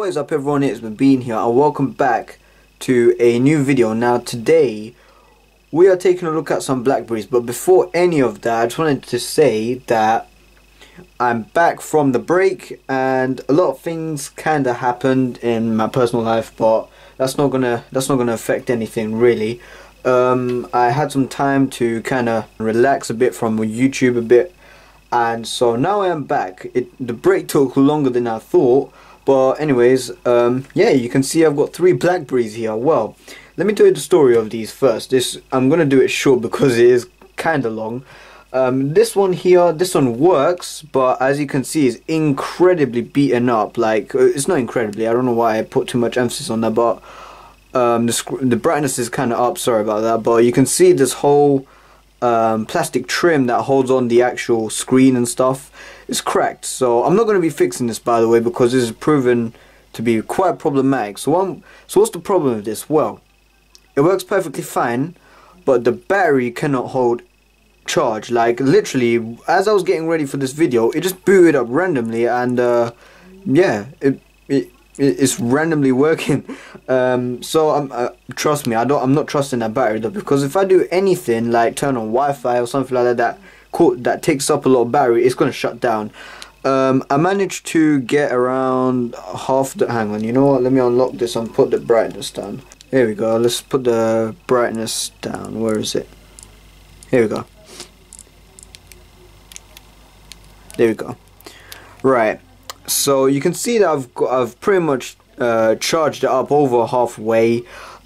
What is up everyone, it's Mubeen here and welcome back to a new video. Now today we are taking a look at some Blackberries, but before any of that I just wanted to say that I'm back from the break and a lot of things kinda happened in my personal life, but that's not gonna affect anything really. I had some time to kinda relax a bit from YouTube a bit, and so now I am back. The break took longer than I thought, but anyways, yeah, you can see I've got 3 Blackberries here. Well, let me tell you the story of these first. I'm gonna do it short because it is kinda long. This one here, this one works, but as you can see, is incredibly beaten up. Like, it's not incredibly, I don't know why I put too much emphasis on that, but the brightness is kind of up, sorry about that, but you can see this whole plastic trim that holds on the actual screen and stuff is cracked. So I'm not going to be fixing this, by the way, because this is proven to be quite problematic. So what's the problem with this? Well, it works perfectly fine, but the battery cannot hold charge. Like, literally, as I was getting ready for this video, it just booted up randomly, and yeah, it's randomly working. So trust me, I'm not trusting that battery though, because if I do anything like turn on Wi-Fi or something like that that takes up a lot of battery, it's gonna shut down. I managed to get around half the, hang on, you know what, let me unlock this and put the brightness down. Here we go, let's put the brightness down. Where is it? Here we go. There we go. Right, so you can see that I've pretty much charged it up over halfway,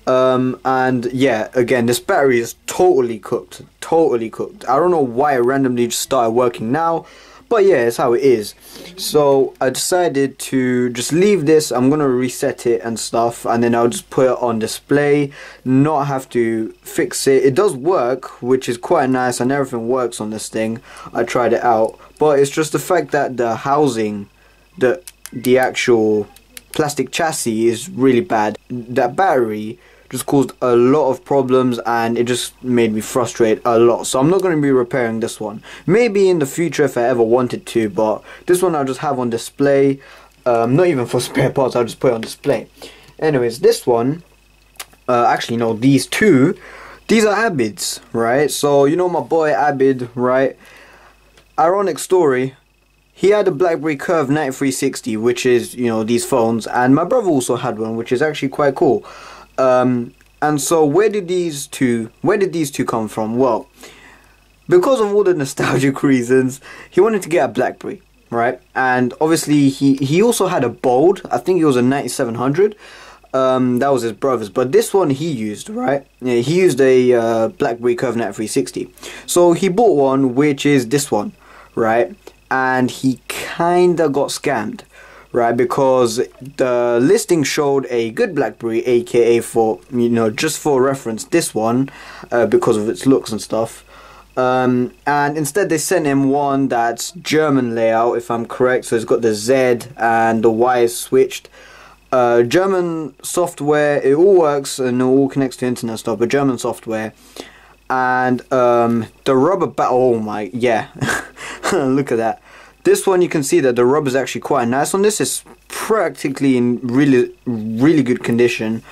and yeah, again, this battery is totally cooked. I don't know why it randomly just started working now, but yeah, it's how it is. So I decided to just leave this. I'm gonna reset it and stuff, and then I'll just put it on display, not have to fix it. It does work, which is quite nice, and everything works on this thing. I tried it out, but it's just the fact that the housing, the actual plastic chassis is really bad. That battery just caused a lot of problems, and it just made me frustrated a lot. So I'm not going to be repairing this one. Maybe in the future if I ever wanted to, but this one I'll just have on display. Not even for spare parts, I'll just put it on display. Anyways, this one, actually no, these two, these are Abid's, right? So you know my boy Abid, right? Ironic story. He had a BlackBerry Curve 9360, which is, you know, these phones, and my brother also had one, which is actually quite cool. And so where did these two come from? Well, because of all the nostalgic reasons, he wanted to get a BlackBerry, right? And obviously he also had a Bold. I think it was a 9700. That was his brother's, but this one he used, right? Yeah, he used a BlackBerry Curve 9360. So he bought one, which is this one, right? And he kinda got scammed, right? Because the listing showed a good BlackBerry, aka, for, you know, just for reference, this one, because of its looks and stuff. And instead they sent him one that's German layout, if I'm correct. So it's got the Z and the Y is switched. German software, it all works and it all connects to internet stuff, but German software. And the rubber oh my, yeah. Look at that. This one, you can see that the rubber is actually quite nice on this. It's practically in really good condition.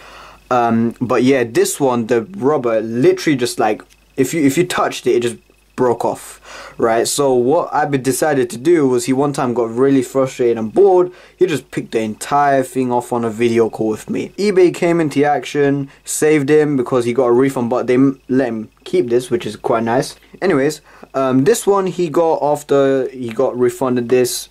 But yeah, this one, the rubber literally just, like, if you touched it, it just broke off, right? So what Abid decided to do was, he one time got really frustrated and bored. He just picked the entire thing off on a video call with me. eBay came into action, saved him because he got a refund, but they let him keep this, which is quite nice. Anyways, this one he got after he got refunded this.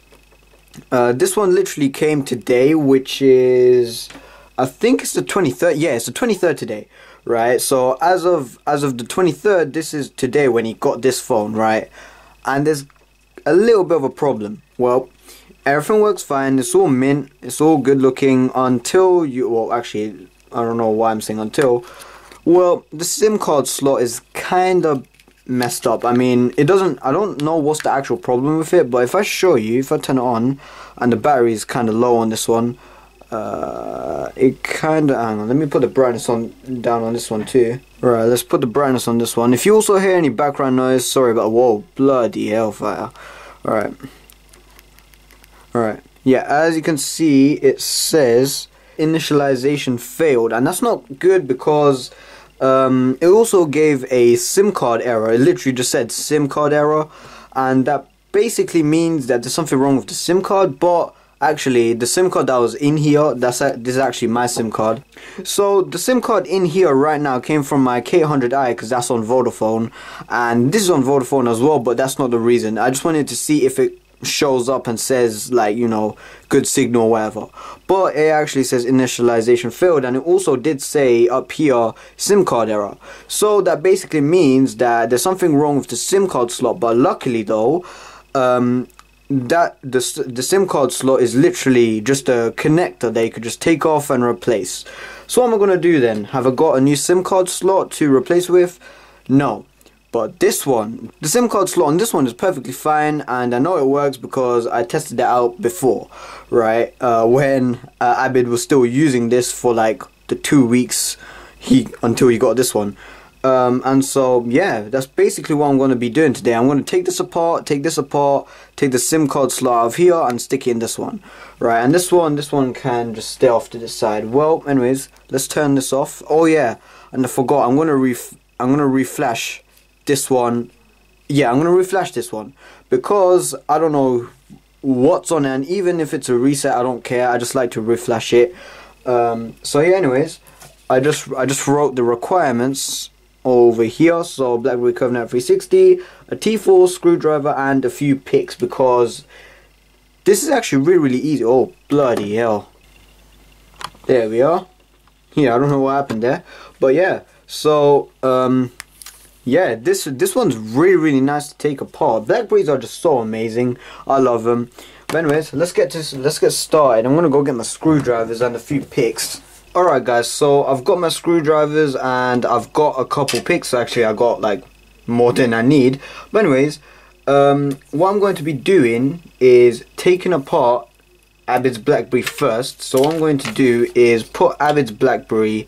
This one literally came today, which is, I think it's the 23rd. Yeah, it's the 23rd today, right? So as of the 23rd, this is today when he got this phone, right? And there's a little bit of a problem. Well, everything works fine. It's all mint. It's all good looking until you, well, actually, I don't know why I'm saying until. Well, the SIM card slot is kind of messed up. I mean, it doesn't, I don't know what's the actual problem with it, but if I show you, if I turn it on, and the battery is kind of low on this one, it kind of, hang on, let me put the brightness down on this one too. Right, let's put the brightness on this one. If you also hear any background noise, sorry about, whoa, bloody hellfire. Alright, Yeah, as you can see, it says initialization failed, and that's not good because it also gave a SIM card error. It literally just said SIM card error, and that basically means that there's something wrong with the SIM card. But actually, the SIM card that was in here, this is actually my SIM card. So the SIM card in here right now came from my K100i because that's on Vodafone, and this is on Vodafone as well, but that's not the reason. I just wanted to see if it shows up and says, like, you know, good signal or whatever, but it actually says initialization failed, and it also did say up here SIM card error. So that basically means that there's something wrong with the SIM card slot. But luckily though, that the SIM card slot is literally just a connector that you could just take off and replace. So what am I gonna do then? Have I got a new SIM card slot to replace with? No. But this one, the SIM card slot on this one is perfectly fine, and I know it works because I tested it out before, right? When Abid was still using this for like the 2 weeks until he got this one. And so yeah, that's basically what I'm going to be doing today. I'm going to take this apart, take the SIM card slot out of here and stick it in this one, right? And this one can just stay off to the side. Well, anyways, let's turn this off. Oh yeah, and I forgot, I'm going to reflash this one. Yeah, I'm going to reflash this one because I don't know what's on it, and even if it's a reset, I don't care. I just like to reflash it. So yeah, anyways, I just wrote the requirements over here. So BlackBerry Curve 360, a T4 screwdriver, and a few picks, because this is actually really easy. Oh bloody hell, there we are. Yeah, I don't know what happened there, but yeah. So yeah, this one's really nice to take apart. Blackberries are just so amazing. I love them. But anyways, let's get started. I'm gonna go get my screwdrivers and a few picks. Alright guys, so I've got my screwdrivers and I've got a couple picks. Actually, I got like more than I need. But anyways, what I'm going to be doing is taking apart Abid's BlackBerry first. So what I'm going to do is put Abid's BlackBerry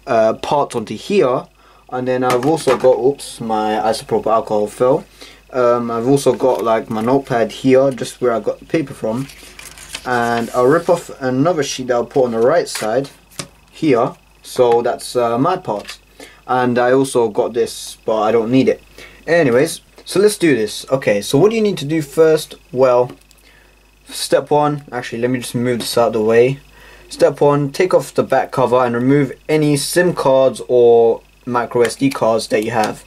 parts onto here. And then I've also got, oops, my isopropyl alcohol fell. I've also got like my notepad here, just where I got the paper from. And I'll rip off another sheet that I'll put on the right side here. So that's my parts. And I also got this, but I don't need it. Anyways, so let's do this. Okay, so what do you need to do first? Well, step one, actually let me just move this out of the way. Step one, take off the back cover and remove any SIM cards or micro SD cards that you have.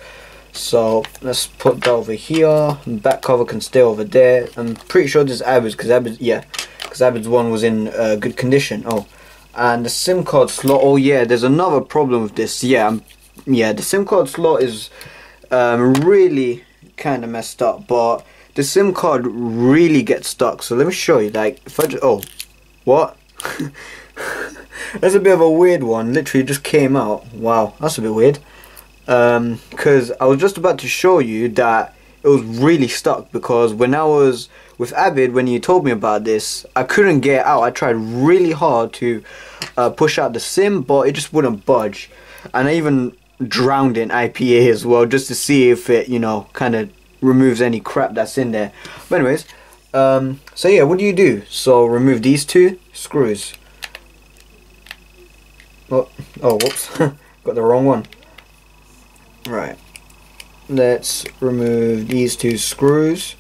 So let's put that over here. The back cover can stay over there. I'm pretty sure this is Abid's, because Abid's one was in good condition. Oh, and the SIM card slot. Oh yeah, there's another problem with this. Yeah, the SIM card slot is really kind of messed up, but the SIM card really gets stuck. So let me show you. Like if I just, oh, what? That's a bit of a weird one. Literally just came out. Wow, that's a bit weird. Because I was just about to show you that it was really stuck, because when I was with Abid, when he told me about this, I couldn't get it out. I tried really hard to push out the SIM, but it just wouldn't budge. And I even drowned in IPA as well, just to see if it, you know, kind of removes any crap that's in there. But anyways, so yeah, what do you do? So remove these two screws. Oh, whoops, got the wrong one. Right, let's remove these two screws.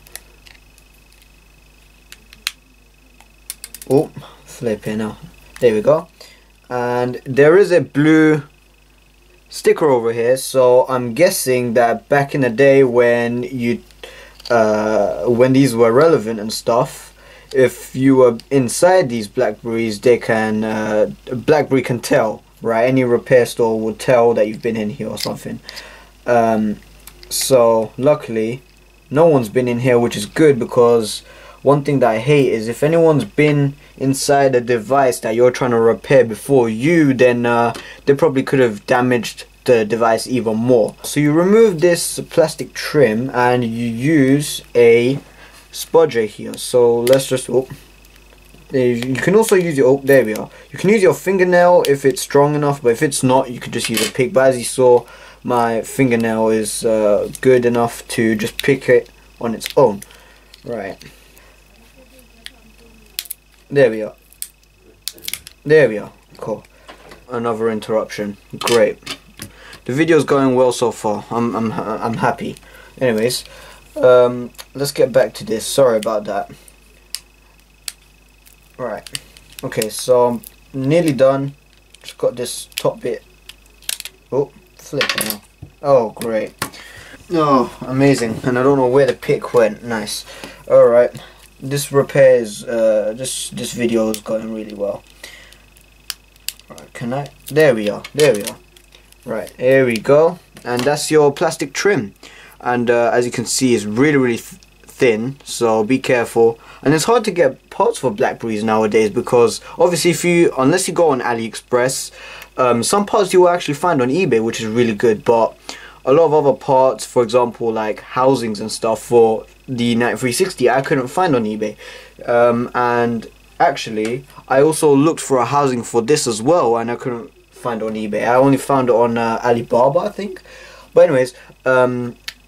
Oh, flipping out. There we go. And there is a blue sticker over here, so I'm guessing that back in the day when when these were relevant and stuff, if you were inside these Blackberries, they can BlackBerry can tell, right? Any repair store would tell that you've been in here or something. So luckily no one's been in here, which is good, because one thing that I hate is if anyone's been inside a device that you're trying to repair before you, then they probably could have damaged the device even more. So you remove this plastic trim and you use a spudger here. So let's just, oh, you can also use your, oh, there we are. You can use your fingernail if it's strong enough, but if it's not, you could just use a pick. But as you saw, my fingernail is good enough to just pick it on its own. Right. There we are. There we are. Cool. Another interruption. Great. The video's going well so far. I'm happy. Anyways, let's get back to this. Sorry about that. Right. Okay, so I'm nearly done. Just got this top bit. Oh, flip now. Oh, great. Oh, amazing. And I don't know where the pick went. Nice. Alright. This repair is, this video is going really well. Right, can I? There we are. There we are. Right, here we go. And that's your plastic trim. And as you can see, it's really thin, so be careful. And it's hard to get parts for Blackberries nowadays because obviously unless you go on AliExpress, some parts you will actually find on eBay, which is really good, but a lot of other parts, for example like housings and stuff for the 9360, I couldn't find on eBay. And actually I also looked for a housing for this as well and I couldn't find it on eBay. I only found it on Alibaba, I think. But anyways,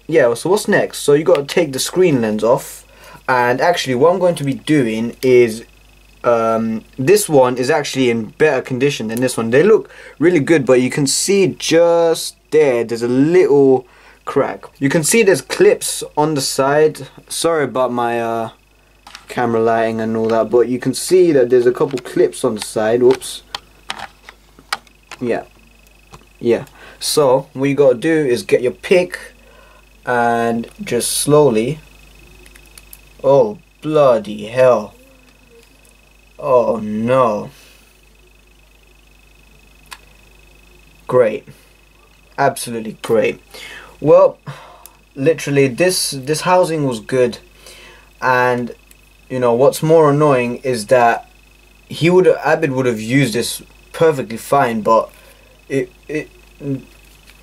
yeah, so what's next? So you got to take the screen lens off. And actually what I'm going to be doing is this one is actually in better condition than this one. They look really good, but you can see just there's a little crack. You can see there's clips on the side. Sorry about my camera lighting and all that, but you can see that there's a couple clips on the side. Whoops. Yeah. So what you gotta do is get your pick and just slowly. Oh bloody hell. Oh no. Great. Absolutely great. Well, literally this housing was good, and you know what's more annoying is that Abid would have used this perfectly fine, but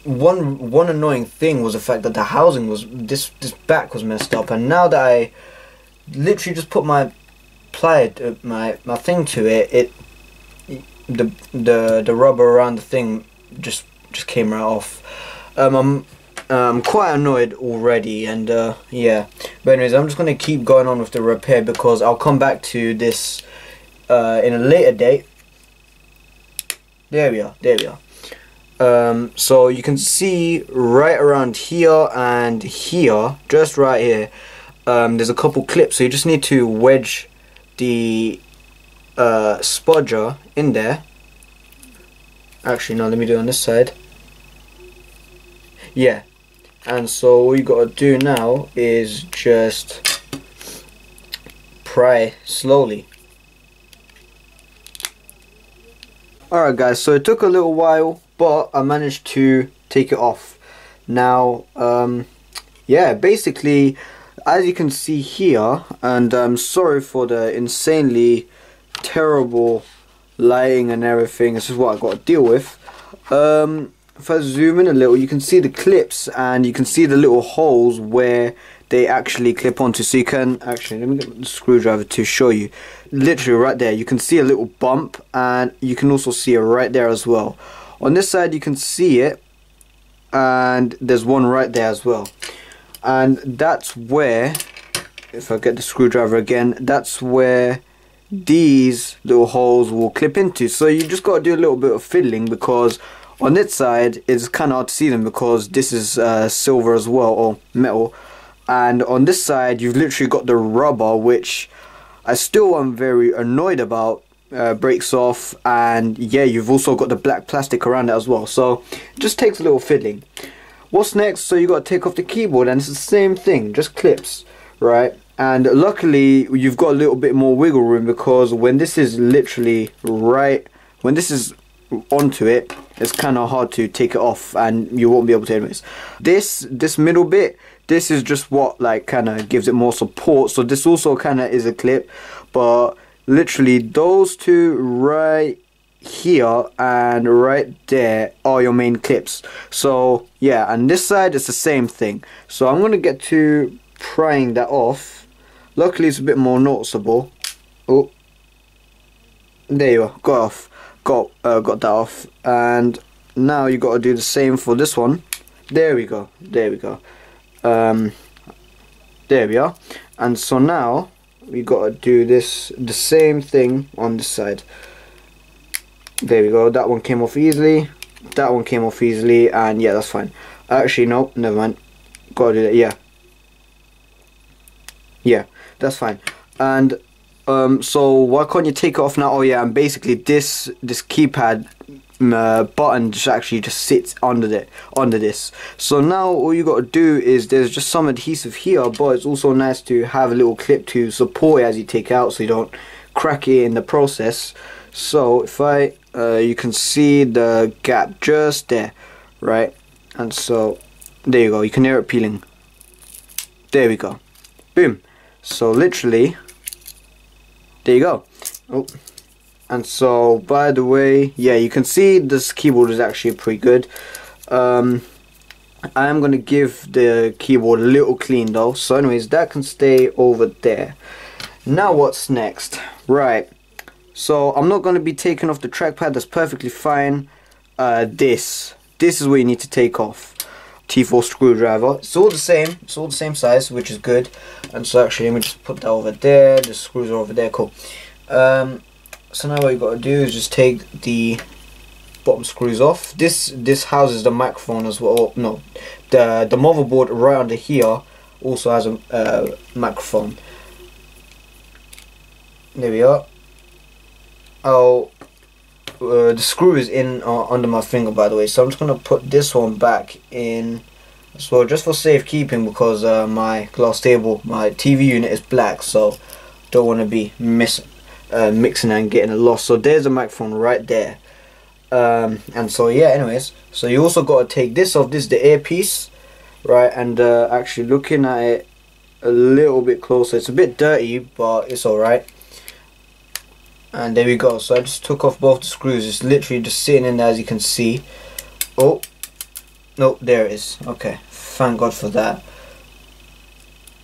one annoying thing was the fact that the housing was this back was messed up, and now that I literally just put my my thing to it, the rubber around the thing just came right off. I'm quite annoyed already, and yeah. But anyways, I'm just gonna keep going on with the repair because I'll come back to this in a later date. There we are. So you can see right around here and here, just right here, there's a couple clips, so you just need to wedge the spudger in there. Actually no, let me do it on this side. Yeah, and so all you gotta do now is just pry slowly. Alright guys, so it took a little while, but I managed to take it off. Now, yeah, basically, as you can see here, and I'm sorry for the insanely terrible lighting and everything, this is what I got to deal with. If I zoom in a little, you can see the clips and you can see the little holes where they actually clip onto. So you can actually, let me get the screwdriver to show you. Literally right there, you can see a little bump, and you can also see it right there as well. On this side you can see it, and there's one right there as well. And that's where, if I get the screwdriver again, that's where these little holes will clip into. So you just got to do a little bit of fiddling, because on this side it's kind of hard to see them because this is silver as well, or metal, and on this side you've literally got the rubber, which I still am very annoyed about. Breaks off, and yeah, you've also got the black plastic around it as well, so it just takes a little fiddling. What's next? So you got to take off the keyboard, and it's the same thing, just clips, right? And luckily you've got a little bit more wiggle room, because when this is literally when this is onto it, it's kind of hard to take it off, and you won't be able to anyways. This middle bit, this is just what like kind of gives it more support, so this also kind of is a clip, but literally those two right here and right there are your main clips. So yeah, and this side is the same thing. So I'm gonna get to prying that off. Luckily it's a bit more noticeable. Oh, there you are, got that off. And now you got to do the same for this one. There we go, there we go. There we are. And so now we gotta do this, the same thing on this side. There we go, that one came off easily, that one came off easily, and yeah, that's fine. Actually, no, never mind. Gotta do that, yeah, that's fine. And so why can't you take it off now? Oh yeah, and basically this keypad button just actually just sits under this. So now all you got to do is, there's just some adhesive here, but it's also nice to have a little clip to support it as you take it out, so you don't crack it in the process. So if you can see the gap just there, right? And so there you go, you can hear it peeling. There we go, boom. So literally, there you go. Oh, and so by the way, yeah, you can see this keyboard is actually pretty good. I am gonna give the keyboard a little clean though. So anyways, that can stay over there. Now what's next? Right, so I'm not gonna be taking off the trackpad, that's perfectly fine. This is what you need to take off. T4 screwdriver. It's all the same size, which is good. And so actually, let me just put that over there. The screws are over there. Cool. So now what you got to do is just take the bottom screws off. This houses the microphone as well. No, the motherboard right under here also has a microphone. There we are. Oh, the screw is in under my finger, by the way, so I'm just gonna put this one back in as well, just for safekeeping, because my glass table, my TV unit is black, so don't want to be mixing and getting a loss. So there's a microphone right there. And so yeah, anyways, so you also got to take this off. This is the earpiece, right? And actually looking at it a little bit closer, it's a bit dirty, but it's alright. And there we go. So I just took off both the screws. It's literally just sitting in there, as you can see. Oh no, there it is. Okay, thank God for that.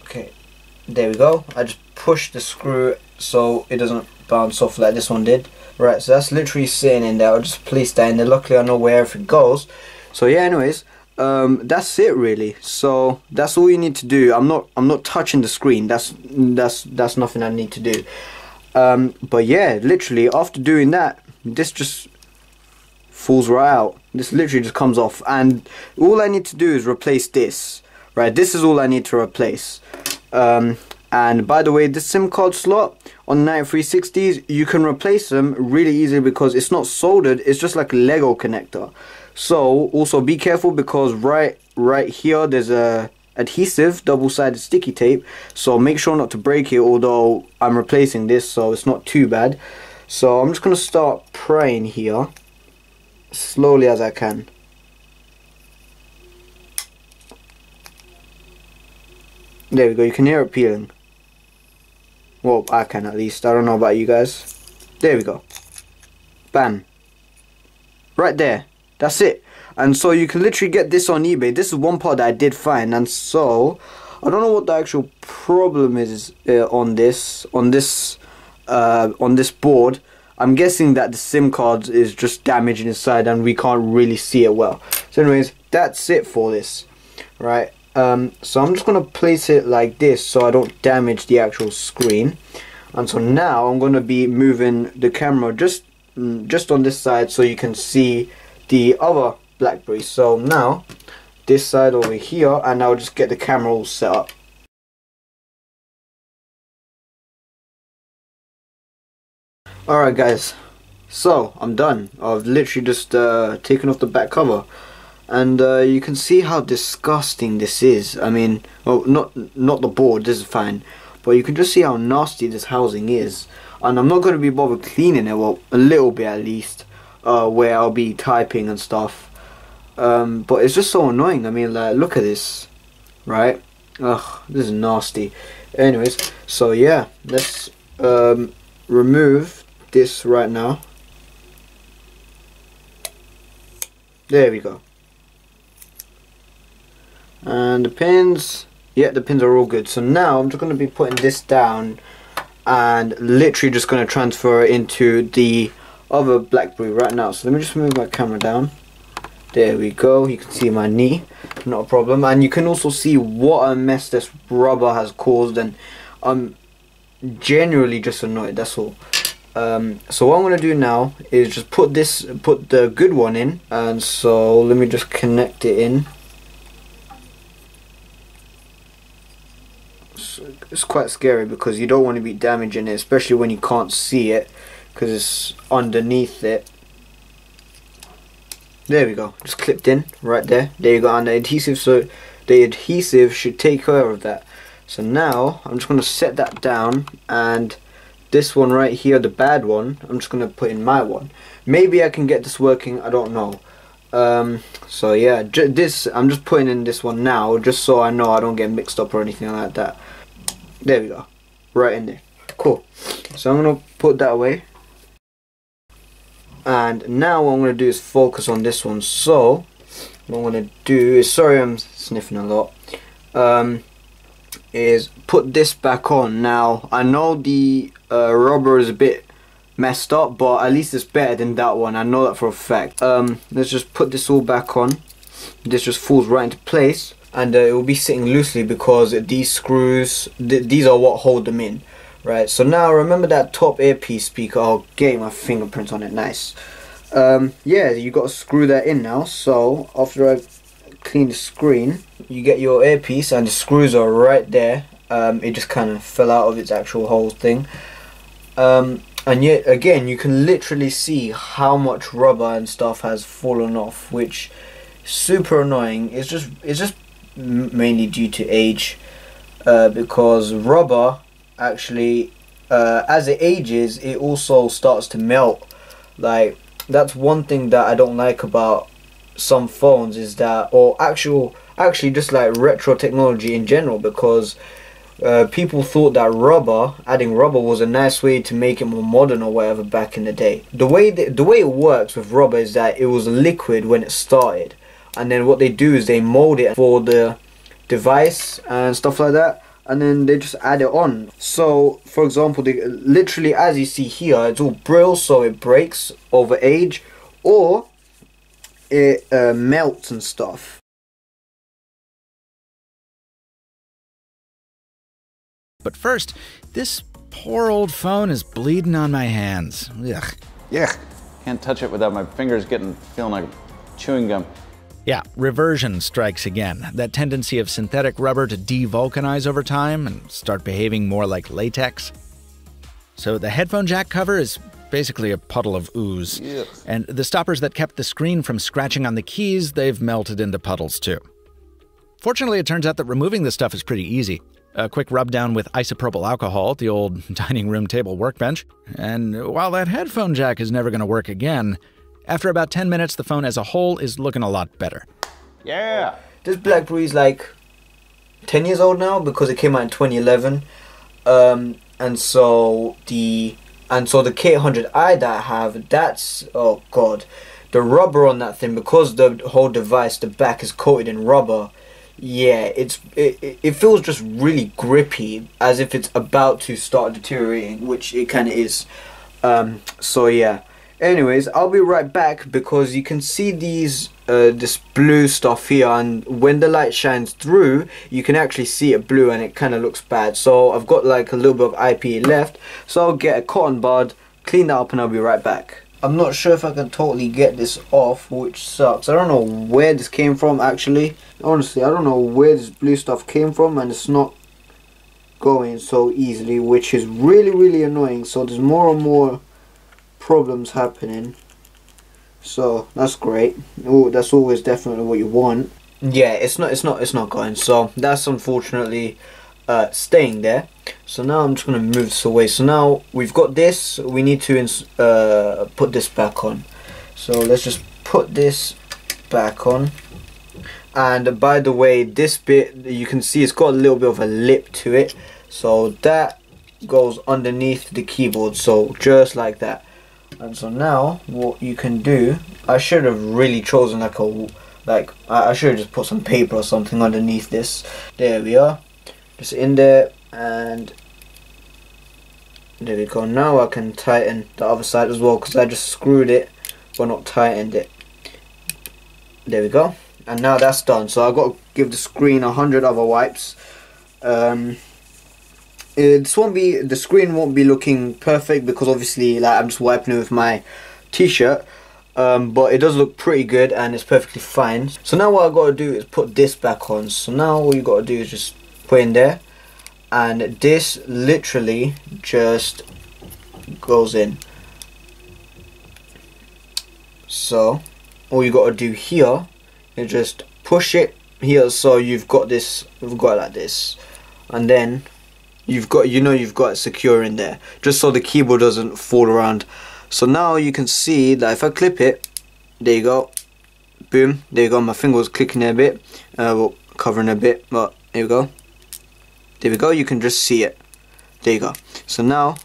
Okay, there we go. I just pushed the screw so it doesn't bounce off like this one did. Right, so that's literally sitting in there. I'll just place that in there. Luckily I know where everything goes. So yeah, anyways, that's it really. So that's all you need to do. I'm not touching the screen. That's nothing I need to do. But yeah, literally after doing that, this just falls right out. This literally just comes off, and all I need to do is replace this. Right, this is all I need to replace. And by the way, this SIM card slot on 9360s, you can replace them really easily because it's not soldered, it's just like a Lego connector. So also be careful, because right here there's a adhesive double-sided sticky tape, so make sure not to break it, although I'm replacing this, so it's not too bad. So I'm just gonna start prying here slowly as I can. There we go, you can hear it peeling. Well, I can at least. I don't know about you guys. There we go. Bam. Right there. That's it. And so you can literally get this on eBay. This is one part that I did find. And so I don't know what the actual problem is on this board. I'm guessing that the SIM card is just damaged inside and we can't really see it well. So anyways, that's it for this. Right. So I'm just going to place it like this so I don't damage the actual screen. And so now I'm going to be moving the camera just on this side so you can see the other BlackBerry. So now this side over here, and I'll just get the camera all set up. Alright guys, so I'm done. I've literally just taken off the back cover. And you can see how disgusting this is. I mean, well, not the board, this is fine, but you can just see how nasty this housing is. And I'm not going to be bothered cleaning it, well, a little bit at least, where I'll be typing and stuff. But it's just so annoying. I mean, like, look at this, right? Ugh, this is nasty. Anyways, so yeah, let's remove this right now. There we go. And the pins, yeah, the pins are all good. So now I'm just going to be putting this down and literally just going to transfer it into the other BlackBerry right now. So let me just move my camera down. There we go. You can see my knee, not a problem. And you can also see what a mess this rubber has caused. And generally just annoyed, that's all. So what I'm gonna do now is just put the good one in, and so let me just connect it in. So it's quite scary because you don't want to be damaging it, especially when you can't see it because it's underneath it. There we go, just clipped in right there. There you go, and the adhesive, so the adhesive should take care of that. So now I'm just going to set that down, and this one right here, the bad one, I'm just going to put in my one. Maybe I can get this working, I don't know. So yeah, this I'm just putting in this one now, just so I know I don't get mixed up or anything like that. There we go, right in there. Cool. So I'm going to put that away. And now what I'm going to do is focus on this one. So what I'm going to do is, sorry I'm sniffing a lot, is put this back on. Now I know the rubber is a bit messed up, but at least it's better than that one, I know that for a fact. Let's just put this all back on. This just falls right into place, and it will be sitting loosely because these screws, these are what hold them in. Right, so now remember that top earpiece speaker, I'll get my fingerprints on it, nice. Yeah, you got to screw that in now. So after I clean the screen, you get your earpiece and the screws are right there. It just kind of fell out of its actual whole thing. And yet again, you can literally see how much rubber and stuff has fallen off, which is super annoying. It's just mainly due to age, because rubber actually, as it ages, it also starts to melt. Like, that's one thing that I don't like about some phones, is that, or actually just like retro technology in general, because people thought that adding rubber was a nice way to make it more modern or whatever back in the day. The way it works with rubber is that it was a liquid when it started, and then what they do is they mold it for the device and stuff like that, and then they just add it on. So for example, they literally, as you see here, it's all brittle, so it breaks over age, or it melts and stuff. But first, this poor old phone is bleeding on my hands. Ugh. Yuck. Can't touch it without my fingers feeling like chewing gum. Yeah, reversion strikes again. That tendency of synthetic rubber to devulcanize over time and start behaving more like latex. So the headphone jack cover is basically a puddle of ooze. Yuck. And the stoppers that kept the screen from scratching on the keys, they've melted into puddles too. Fortunately, it turns out that removing this stuff is pretty easy. A quick rub down with isopropyl alcohol at the old dining room table workbench. And while that headphone jack is never going to work again, after about 10 minutes, the phone as a whole is looking a lot better. Yeah! This BlackBerry's like 10 years old now because it came out in 2011. And so the K100i that I have, that's, oh god, the rubber on that thing, because the whole device, the back is coated in rubber. Yeah, it feels just really grippy, as if it's about to start deteriorating, which it kind of is. So yeah. Anyways, I'll be right back, because you can see these this blue stuff here, and when the light shines through, you can actually see it blue, and it kind of looks bad. So I've got like a little bit of IPA left, so I'll get a cotton bud, clean that up, and I'll be right back. I'm not sure if I can totally get this off, which sucks. I don't know where this came from, actually. Honestly, I don't know where this blue stuff came from, and it's not going so easily, which is really, really annoying. So there's more and more problems happening. So that's great. Oh, that's always definitely what you want. Yeah, it's not going. So that's unfortunately staying there. So now I'm just going to move this away. So now we've got this, we need to put this back on. So let's just put this back on. And by the way, this bit, you can see it's got a little bit of a lip to it, so that goes underneath the keyboard, so just like that. And so now what you can do, I should have really chosen I should have just put some paper or something underneath this. There we are, just in there, and there we go. Now I can tighten the other side as well, because I just screwed it but not tightened it. There we go, and now that's done. So I've got to give the screen 100 other wipes, the screen won't be looking perfect because obviously like I'm just wiping it with my t-shirt, but it does look pretty good and it's perfectly fine. So now what I got to do is put this back on. So now all you got to do is just put in there, and this literally just goes in. So all you got to do here is just push it here, so you've got this, we've got it like this, and then you've got it secure in there, just so the keyboard doesn't fall around. So now you can see that if I clip it, there you go, boom, there you go. My finger was clicking a bit, well, covering a bit, but there we go, there we go. You can just see it, there you go. So now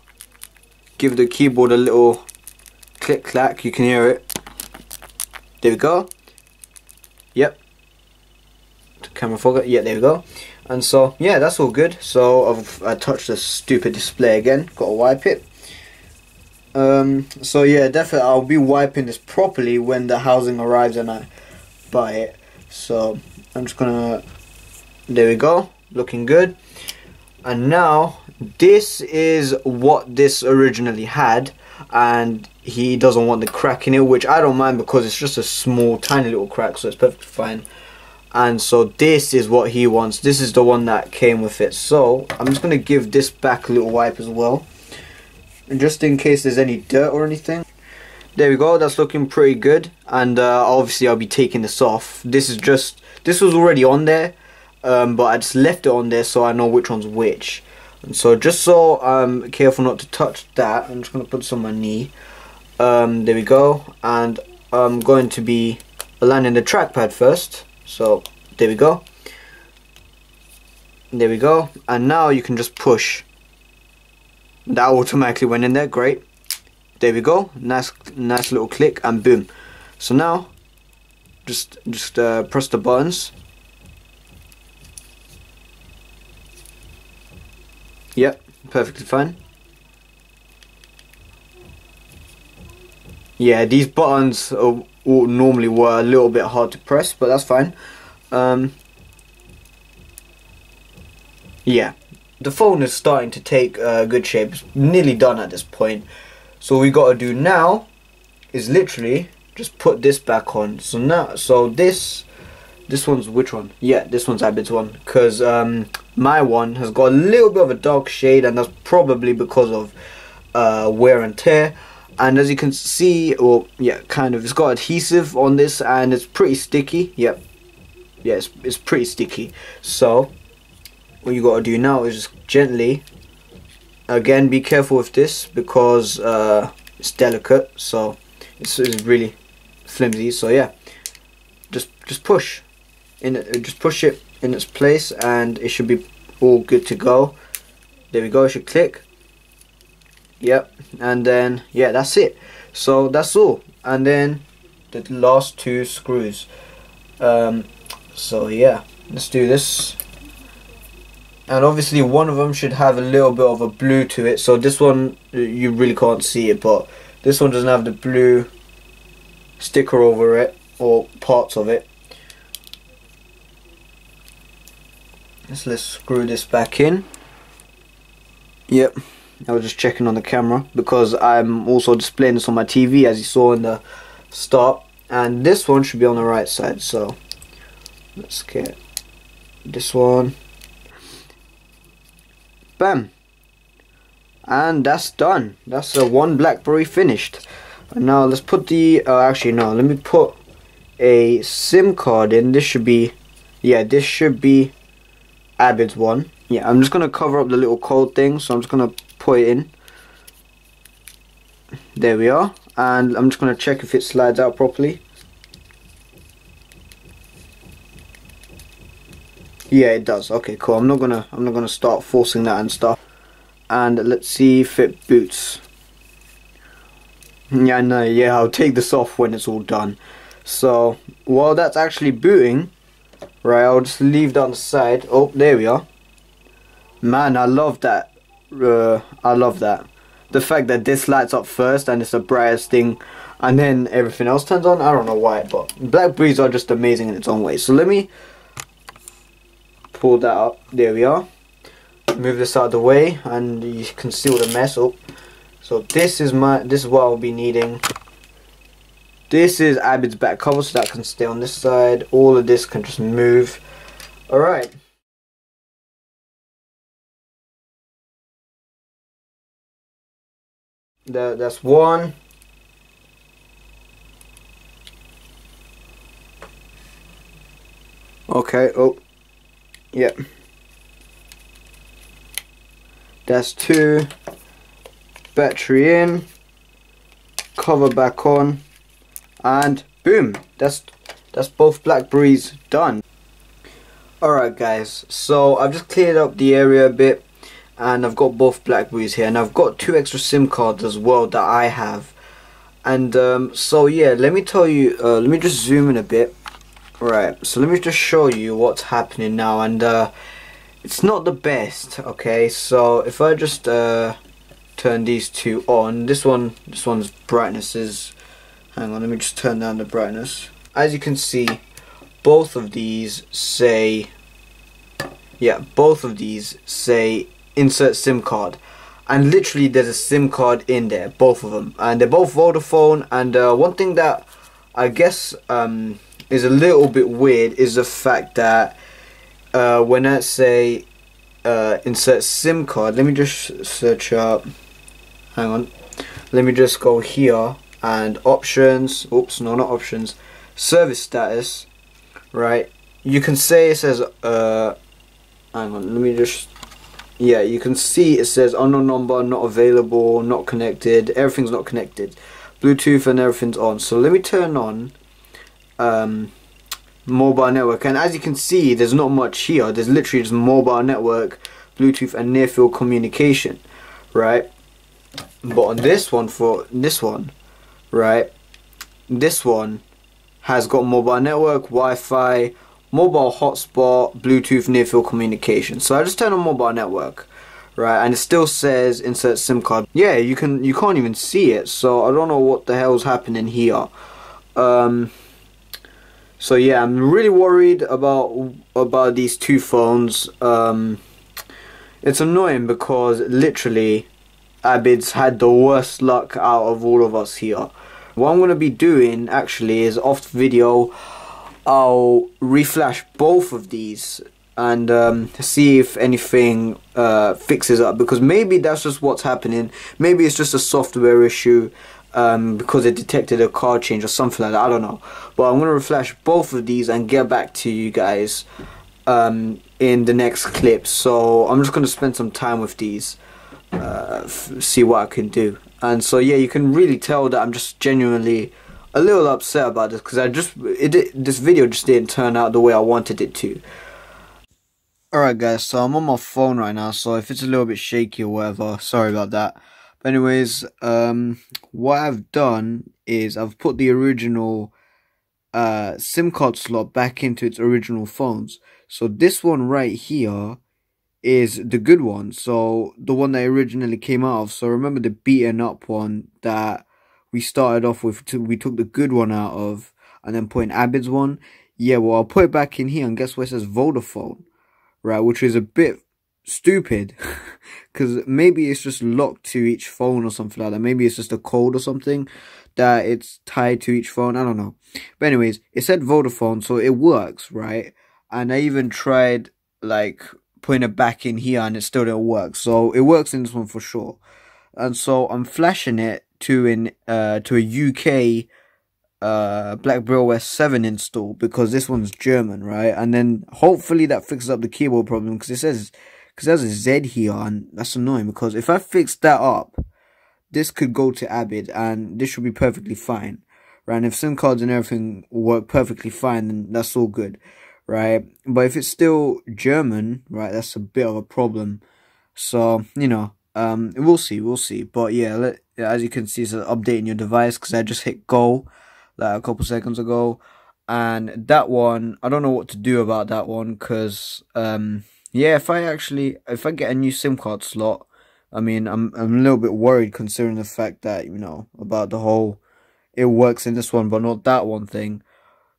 give the keyboard a little click clack, you can hear it, there we go. Yep, camera focus, yeah, there we go. And so yeah, that's all good. So I touched the stupid display again, gotta wipe it. So yeah, definitely I'll be wiping this properly when the housing arrives and I buy it. So I'm just gonna, there we go, looking good. And now this is what this originally had, and he doesn't want the crack in it, which I don't mind because it's just a small tiny little crack, so it's perfectly fine. And so this is what he wants. This is the one that came with it. So I'm just going to give this back a little wipe as well, and just in case there's any dirt or anything. There we go, that's looking pretty good. And obviously I'll be taking this off. This was already on there, but I just left it on there so I know which one's which. And so just so I'm careful not to touch that, I'm just going to put this on my knee. There we go. And I'm going to be aligning the trackpad first. So there we go, there we go. And now you can just push. That automatically went in there, great. There we go, nice little click, and boom. So now just press the buttons. Yep, perfectly fine. Yeah, these buttons normally were a little bit hard to press, but that's fine. Yeah, the phone is starting to take good shape. It's nearly done at this point. So all we got to do now is literally just put this back on. So now, this one's which one? Yeah, this one's Abid's one, because my one has got a little bit of a dark shade, and that's probably because of wear and tear. And as you can see, or yeah, kind of, it's got adhesive on this and it's pretty sticky. Yep, yeah, it's pretty sticky. So what you got to do now is just gently, again, be careful with this because it's delicate, so it's really flimsy. So yeah, just push in it, just push it in its place and it should be all good to go. There we go, it should click. Yep, and then yeah, that's it. So that's all. And then the last two screws. So yeah, let's do this. And obviously one of them should have a little bit of a blue to it. So this one, you really can't see it, but this one doesn't have the blue sticker over it, or parts of it. Let's screw this back in. Yep, I was just checking on the camera because I'm also displaying this on my TV, as you saw in the start. And this one should be on the right side, so let's get this one. Bam, and that's done. That's one BlackBerry finished. And now let's put the actually no, let me put a SIM card in. This should be, yeah, this should be Abid's one. Yeah, I'm just gonna cover up the little code thing, so I'm just gonna put it in. There we are, and I'm just gonna check if it slides out properly. Yeah, it does. Okay, cool. I'm not gonna start forcing that and stuff. And let's see if it boots. Yeah, no, yeah, I'll take this off when it's all done. So while that's actually booting, right, I'll just leave that on the side. Oh, there we are. Man, I love that. I love that. The fact that this lights up first and it's the brightest thing, and then everything else turns on. I don't know why, but BlackBerries are just amazing in its own way. So let me pull that up. There we are. move this out of the way, and you can see all the mess up. So this is what I'll be needing. This is Abid's back cover, so that can stay on this side. All of this can just move. Alright. That's one. Okay, oh, yep. That's two. Battery in, cover back on, and boom, that's both BlackBerries done. Alright guys, so I've just cleared up the area a bit, and I've got both BlackBerries here, and I've got 2 extra SIM cards as well that I have. And so yeah, let me tell you, let me just zoom in a bit. Right, so let me just show you what's happening now, and it's not the best. Okay, so if I just turn these two on, this one's brightness is, hang on, let me just turn down the brightness. As you can see, both of these say, yeah, both of these say insert SIM card, and literally there's a SIM card in there, both of them, and they're both Vodafone. And one thing that I guess is a little bit weird is the fact that when I say insert SIM card, let me just search up, hang on, let me just go here and options, oops, no, not options, service status, right? You can say it says hang on, let me just, yeah, you can see it says unknown number, not available, not connected, everything's not connected, Bluetooth and everything's on. So let me turn on mobile network, and as you can see, there's not much here. There's literally just mobile network, Bluetooth and near field communication, right? But on this one, for this one, right, this one has got mobile network, Wi-Fi, mobile hotspot, Bluetooth, near field communication. So I just turn on mobile network, right, and it still says insert SIM card. Yeah, you can't even see it, so I don't know what the hell's happening here. So yeah, I'm really worried about these two phones. It's annoying because literally Abid's had the worst luck out of all of us here. What I'm going to be doing actually is off video, I'll reflash both of these and see if anything fixes up, because maybe that's just what's happening. Maybe it's just a software issue because it detected a card change or something like that, I don't know. But I'm going to reflash both of these and get back to you guys in the next clip. So I'm just going to spend some time with these, see what I can do. And so yeah, you can really tell that I'm just genuinely a little upset about this, because this video just didn't turn out the way I wanted it to. Alright guys, so I'm on my phone right now, so if it's a little bit shaky or whatever, sorry about that. But anyways, what I've done is I've put the original SIM card slot back into its original phones. So this one right here is the good one, so the one that originally came out of. So remember the beaten up one that we started off with, we took the good one out of and then put in Abid's one. Yeah, well, I'll put it back in here, and guess what, it says Vodafone, right, which is a bit stupid because maybe it's just locked to each phone or something like that. Maybe it's just a code or something that it's tied to each phone, I don't know. But anyways, it said Vodafone, so it works, right? And I even tried like putting it back in here and it still didn't work, so it works in this one for sure. And so I'm flashing it to a UK BlackBerry OS 7 install, because this one's German, right? And then hopefully that fixes up the keyboard problem, because there's a Z here, and that's annoying, because if I fix that up, this could go to Abid and this should be perfectly fine, right? And if SIM cards and everything work perfectly fine, then that's all good, right? But if it's still German, right, that's a bit of a problem. So, you know, we'll see. But yeah, as you can see, it's updating your device, because I just hit go like a couple seconds ago, and that one, I don't know what to do about that one, because yeah, if I get a new SIM card slot, I mean, I'm a little bit worried, considering the fact that, you know, about the whole it works in this one but not that one thing.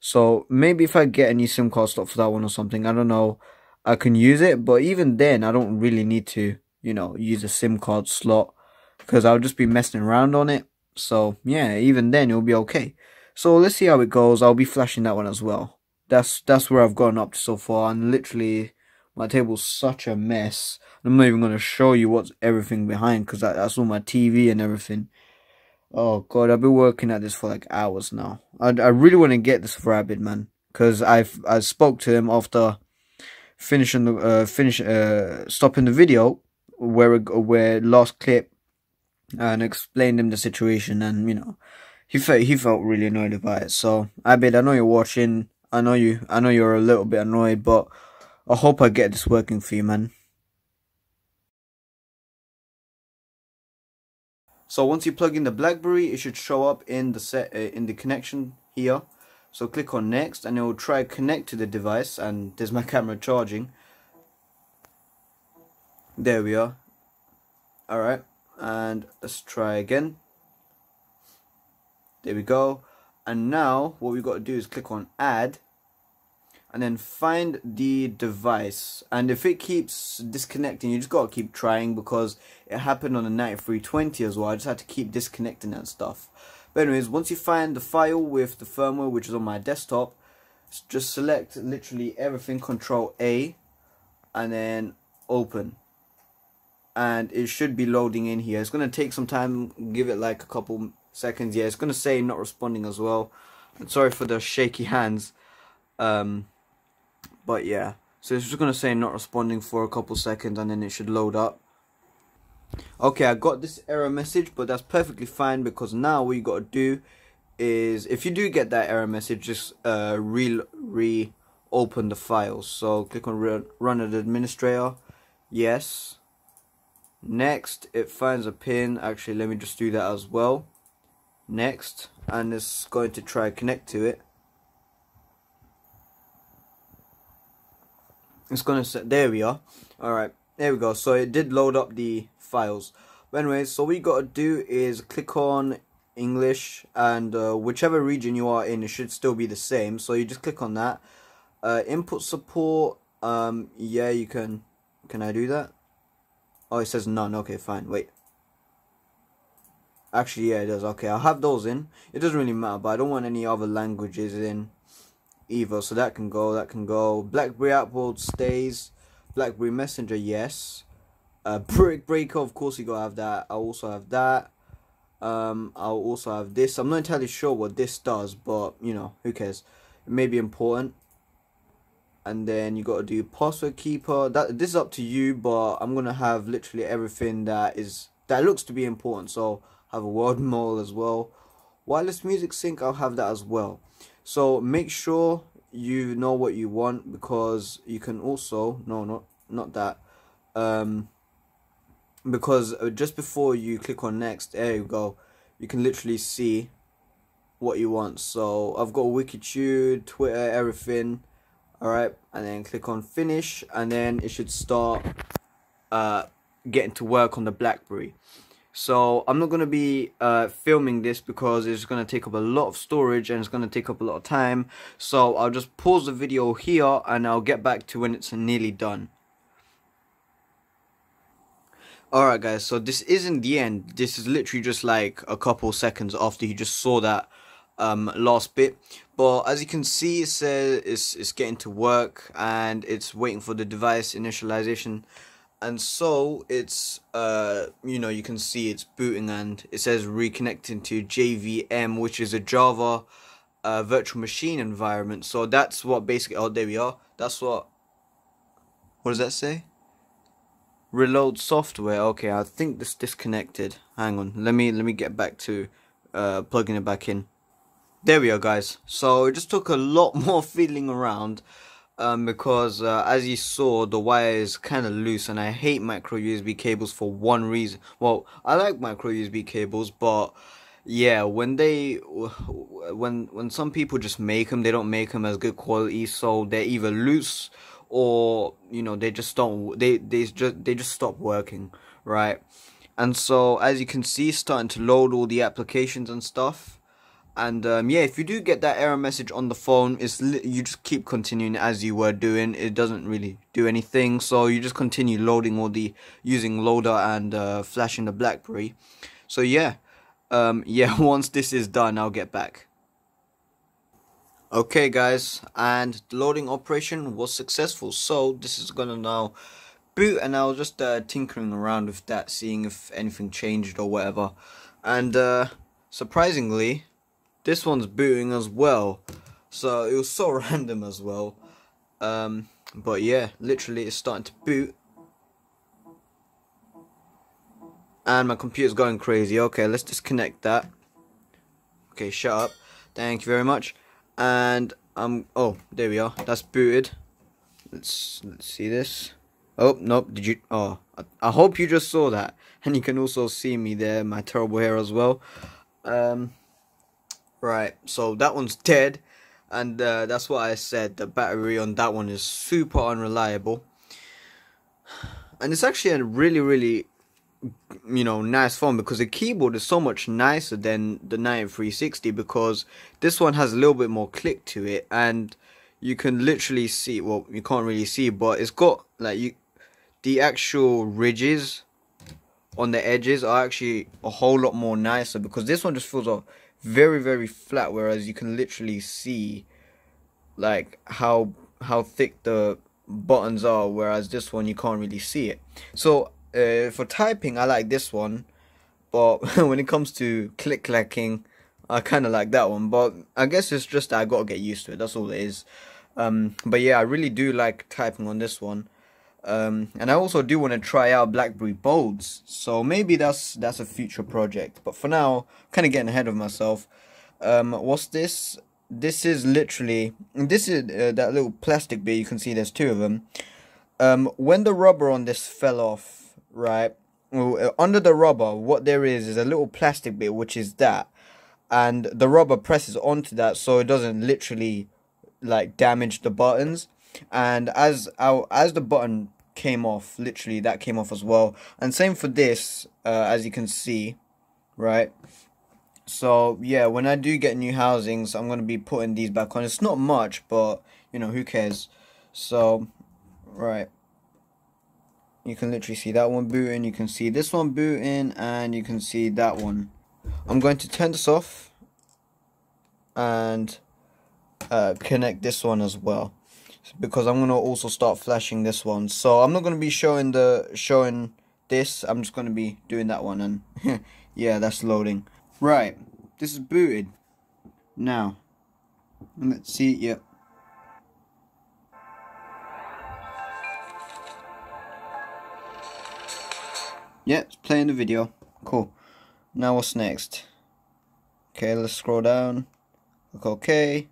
So maybe if I get a new SIM card slot for that one or something, I don't know, I can use it. But even then, I don't really need to, you know, use a SIM card slot, because I'll just be messing around on it. So yeah, even then it'll be okay. So let's see how it goes. I'll be flashing that one as well. That's where I've gotten up to so far, and literally my table's such a mess. I'm not even gonna show you what's everything behind, because that's all my TV and everything. Oh god, I've been working at this for like hours now. I really want to get this for Abid, man, because I spoke to him after finishing the stopping the video where last clip, and explained him the situation, and you know, he felt really annoyed about it. So Abid, I know you're watching. I know you're a little bit annoyed, but I hope I get this working for you, man. So once you plug in the BlackBerry, it should show up in the in the connection here. So click on next, and it will try connect to the device. And there's my camera charging. There we are. All right, and let's try again. There we go. And now what we've got to do is click on add, and then find the device. And if it keeps disconnecting, you just got to keep trying, because it happened on the 9320 as well. I just had to keep disconnecting and stuff. But anyways, once you find the file with the firmware, which is on my desktop, just select literally everything, Control A, and then open. And it should be loading in here. It's going to take some time, give it like a couple seconds. Yeah, it's going to say not responding as well. And sorry for the shaky hands. But yeah, so it's just going to say not responding for a couple seconds, and then it should load up. Okay, I got this error message, but that's perfectly fine, because now what you got to do is, if you do get that error message, just reopen the files. So click on run as administrator. Yes. Next, it finds a pin. Actually, let me just do that as well. Next, and it's going to try connect to it. It's gonna set. There we are. All right, there we go. So it did load up the files. But anyways, so what you got to do is click on English, and whichever region you are in, it should still be the same. So you just click on that. Input support. Yeah, you can. Can I do that? Oh, it says none. Okay, fine. Wait. Actually, yeah, it does. Okay, I'll have those in. It doesn't really matter, but I don't want any other languages in either, so that can go. That can go. BlackBerry Outboard stays. BlackBerry Messenger, yes. Brick Breaker, of course, you gotta have that. I also have that. I'll also have this. I'm not entirely sure what this does, but you know, who cares? It may be important. And then you gotta do password keeper. This is up to you, but I'm gonna have literally everything that looks to be important. So have a word mole as well. Wireless music sync, I'll have that as well. So make sure you know what you want, because you can also not that. Because just before you click on next, there you go, you can literally see what you want. So I've got Wikitude, Twitter, everything. Alright, and then click on finish, and then it should start getting to work on the BlackBerry. So I'm not going to be filming this, because it's going to take up a lot of storage and it's going to take up a lot of time. So I'll just pause the video here, and I'll get back to when it's nearly done. Alright guys, so this isn't the end. This is literally just like a couple seconds after you just saw that last bit. But as you can see, it says it's getting to work, and it's waiting for the device initialization. And so it's you know, you can see it's booting, and it says reconnecting to JVM, which is a Java virtual machine environment. So that's what basically, oh, there we are. That's what does that say? Reload software. Okay, I think this disconnected. Hang on, let me get back to plugging it back in. There we are, guys. So it just took a lot more fiddling around, because as you saw, the wire is kind of loose, and I hate micro USB cables for one reason. Well, I like micro USB cables, but yeah, when some people just make them, they don't make them as good quality, so they're either loose, or you know, they just don't, they just stop working, right? And so as you can see, it's starting to load all the applications and stuff. And yeah, if you do get that error message on the phone, you just keep continuing as you were doing. It doesn't really do anything, so you just continue loading using loader and flashing the BlackBerry. So yeah, yeah, once this is done, I'll get back. Okay guys, and the loading operation was successful, so this is gonna now boot, and I was just tinkering around with that, seeing if anything changed or whatever. And surprisingly, this one's booting as well, so it was so random as well. But yeah, literally it's starting to boot, and my computer's going crazy. Okay, let's disconnect that. Okay, shut up. Thank you very much. And oh, there we are. That's booted. Let's see this. Oh nope. Did you? Oh, I hope you just saw that, and you can also see me there, my terrible hair as well. Right. So that one's dead, and that's what I said. The battery on that one is super unreliable, and it's actually a really nice phone, because the keyboard is so much nicer than the 9360, because this one has a little bit more click to it, and you can literally see, well, you can't really see, but it's got like the actual ridges on the edges are actually a whole lot more nicer, because this one just feels very flat, whereas you can literally see like how thick the buttons are, whereas this one you can't really see it. So for typing, I like this one, but when it comes to click clacking, I kind of like that one. But I guess it's just that I gotta get used to it. That's all it is. But yeah, I really do like typing on this one. And I also do want to try out BlackBerry Bolds, so maybe that's a future project. But for now, kind of getting ahead of myself. What's this? This is literally that little plastic bit. You can see there's two of them. When the rubber on this fell off, right, under the rubber, what there is a little plastic bit, which is that, and the rubber presses onto that, so it doesn't literally like damage the buttons. And as the button came off, literally that came off as well. And same for this, as you can see, right. So yeah, when I do get new housings, I'm gonna be putting these back on. It's not much, but you know, who cares? So right, you can literally see that one booting, you can see this one booting, and you can see that one. I'm going to turn this off and connect this one as well, because I'm gonna also start flashing this one. So I'm not gonna be showing this. I'm just gonna be doing that one, and yeah, that's loading. Right, this is booted now. Let's see. Yep. Yeah, it's playing the video. Cool. Now what's next? Okay, let's scroll down. Look okay.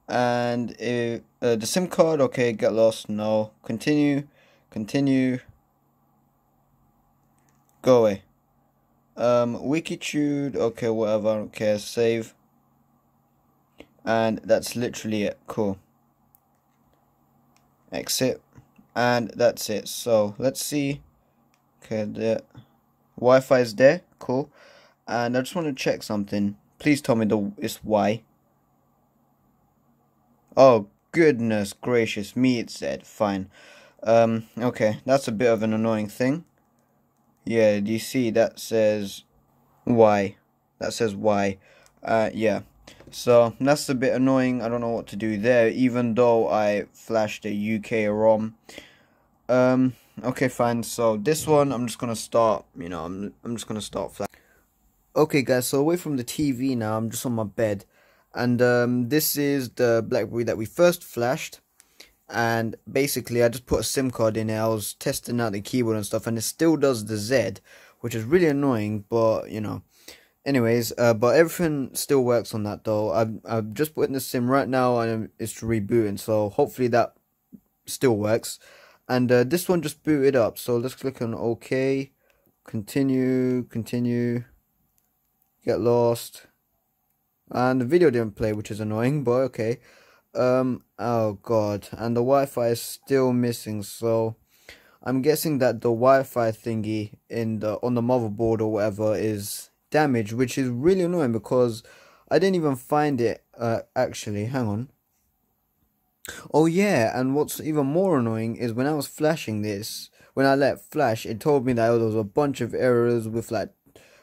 And the SIM card, okay, get lost, no. Continue. Go away. Wikitude, okay, whatever, I don't care, save. And that's literally it, cool. Exit. And that's it. So let's see. Okay, the Wi-Fi is there, cool. And I just want to check something. Please tell me it's Y. Oh goodness gracious me, it said fine. Okay, that's a bit of an annoying thing. Yeah, do you see that says Y? That says Y. Yeah. So that's a bit annoying. I don't know what to do there, even though I flashed a UK ROM. Okay, fine. So this one, I'm just gonna start. I'm just gonna start flashing. Okay, guys. So away from the TV now, I'm just on my bed, and this is the BlackBerry that we first flashed. And basically, I just put a SIM card in it. I was testing out the keyboard and stuff, and it still does the Z, which is really annoying. But you know, anyways, but everything still works on that though. I've just put in the SIM right now, and it's rebooting. So hopefully that still works. And this one just booted up. So let's click on OK, continue, get lost, and the video didn't play, which is annoying, but okay. Oh god, and the Wi-Fi is still missing, so I'm guessing that the Wi-Fi thingy on the motherboard or whatever is damaged, which is really annoying, because I didn't even find it, actually, hang on. Oh yeah, and what's even more annoying is when I was flashing this, when I let flash, it told me that there was a bunch of errors with like,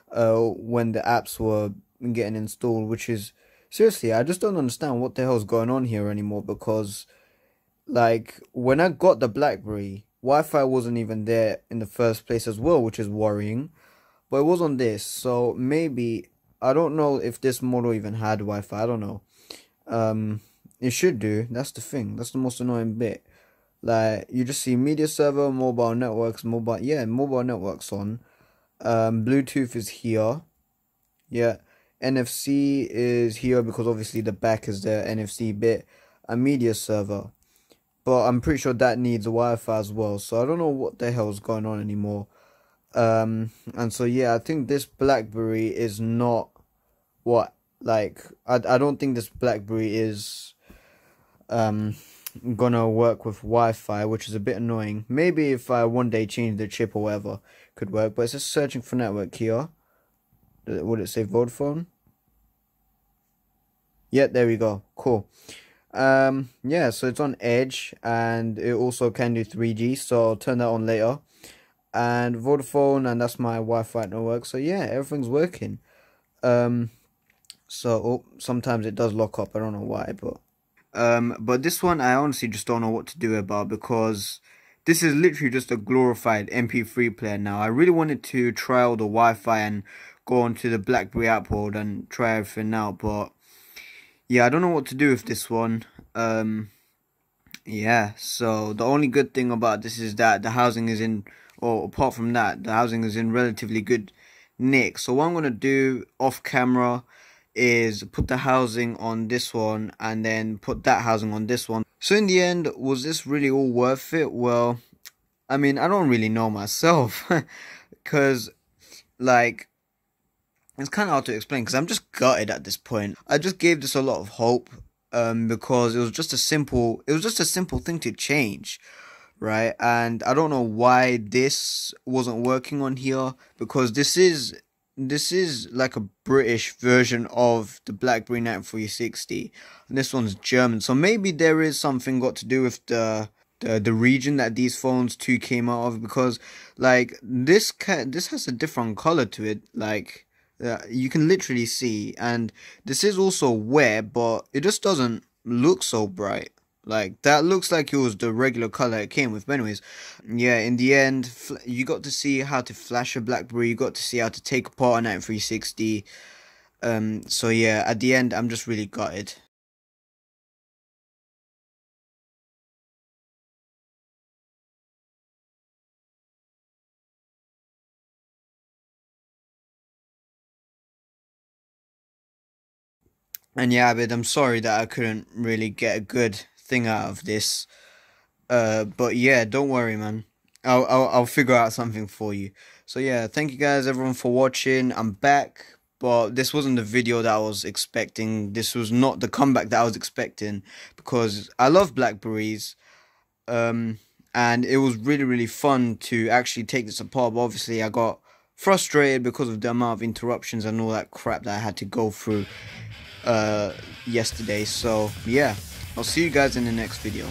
when the apps were getting installed, which is, seriously, I just don't understand what the hell's going on here anymore, because, like, when I got the BlackBerry, Wi-Fi wasn't even there in the first place as well, which is worrying, but it was on this, so maybe, I don't know if this model even had Wi-Fi, I don't know. It should do, that's the thing, that's the most annoying bit. Like, you just see media server, mobile networks, mobile networks on. Bluetooth is here. Yeah. NFC is here because obviously the back is the NFC bit. And media server. But I'm pretty sure that needs Wi-Fi as well. So I don't know what the hell is going on anymore. And so yeah, I think this BlackBerry is not what, like, I don't think this BlackBerry is gonna work with Wi-Fi, which is a bit annoying. Maybe if I one day change the chip or whatever, could work. But it's just searching for network here. Would it say Vodafone? Yeah, there we go. Cool. Yeah, so it's on Edge, and it also can do 3G, so I'll turn that on later. And Vodafone, and that's my Wi-Fi network. So yeah, everything's working. So sometimes it does lock up. I don't know why, but this one I honestly just don't know what to do about, because this is literally just a glorified MP3 player now. I really wanted to try all the Wi-Fi and go onto the BlackBerry app world and try everything out, but yeah, I don't know what to do with this one. Yeah, so the only good thing about this is that the housing is in, or apart from that, the housing is in relatively good nick. So what I'm going to do off camera is put the housing on this one and then put that housing on this one. So in the end, was this really all worth it? Well, I mean, I don't really know myself, because like, it's kind of hard to explain, because I'm just gutted at this point. I just gave this a lot of hope, because it was just a simple thing to change, right? And I don't know why this wasn't working on here, because this is like a British version of the BlackBerry 9360, and this one's German. So maybe there is something got to do with the region that these phones two came out of, because like this has a different color to it, like you can literally see, and this is also wet, but it just doesn't look so bright. Like, that looks like it was the regular color it came with. But anyways, yeah, in the end, you got to see how to flash a BlackBerry. You got to see how to take apart a 9360. So yeah, at the end, I'm just really gutted. And yeah, Abid, I'm sorry that I couldn't really get a good thing out of this. But yeah, don't worry, man. I'll figure out something for you. So yeah, thank you guys everyone for watching. I'm back, but this wasn't the video that I was expecting. This was not the comeback that I was expecting, because I love Blackberries. And it was really fun to actually take this apart, but obviously I got frustrated because of the amount of interruptions and all that crap that I had to go through yesterday. So yeah, I'll see you guys in the next video.